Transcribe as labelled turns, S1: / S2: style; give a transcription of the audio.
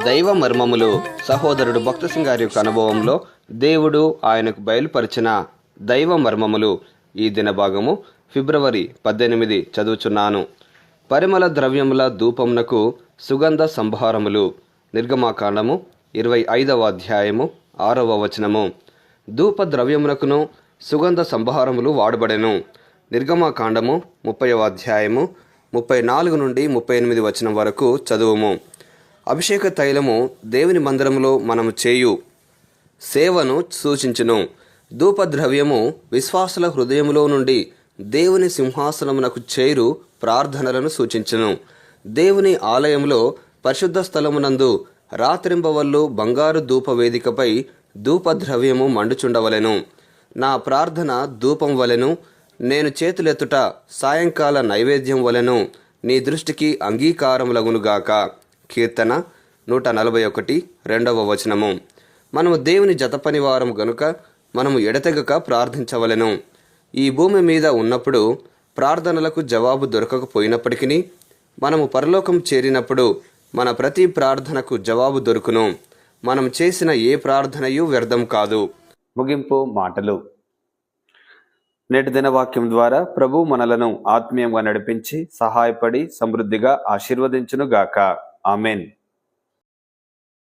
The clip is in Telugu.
S1: దైవ మర్మములు సహోదరుడు భక్తసింగ్ గారి యొక్క అనుభవంలో దేవుడు ఆయనకు బయలుపరిచిన దైవ మర్మములు ఈ దిన భాగము ఫిబ్రవరి 18 చదువుచున్నాను. పరిమళ ద్రవ్యముల ధూపమునకు సుగంధ సంభారములు. నిర్గమాకాండము 25వ అధ్యాయము 6వ వచనము. ధూప ద్రవ్యమునకును సుగంధ సంభారములు వాడబడెను. నిర్గమాకాండము 30వ అధ్యాయము 34 నుండి 38 వచనం వరకు చదువుము. అభిషేక తైలము దేవుని మందిరములో మనము చేయు సేవను సూచించును. ధూపద్రవ్యము విశ్వాసుల హృదయములో నుండి దేవుని సింహాసనమునకు చేరు ప్రార్థనలను సూచించును. దేవుని ఆలయంలో పరిశుద్ధ స్థలమునందు రాత్రింబవళ్ళు బంగారు ధూప వేదికపై ధూపద్రవ్యము మండుచుండవలెను. నా ప్రార్థన ధూపం వలెను, నేను చేతులెత్తుట సాయంకాల నైవేద్యం వలెను నీ దృష్టికి అంగీకారములగునుగాక. కీర్తన 141 2వ వచనము. మనము దేవుని జతపని వారము గనుక మనము ఎడతెగక ప్రార్థించవలెను. ఈ భూమి మీద ఉన్నప్పుడు ప్రార్థనలకు జవాబు దొరకకపోయినప్పటికీ మనము పరలోకం చేరినప్పుడు మన ప్రతి ప్రార్థనకు జవాబు దొరుకును. మనం చేసిన ఏ ప్రార్థనయు వ్యర్థం కాదు. ముగింపు మాటలు. నేటి దినవాక్యం ద్వారా ప్రభు మనలను ఆత్మీయంగా నడిపించి సహాయపడి సమృద్ధిగా ఆశీర్వదించునుగాక. ఆమెన్.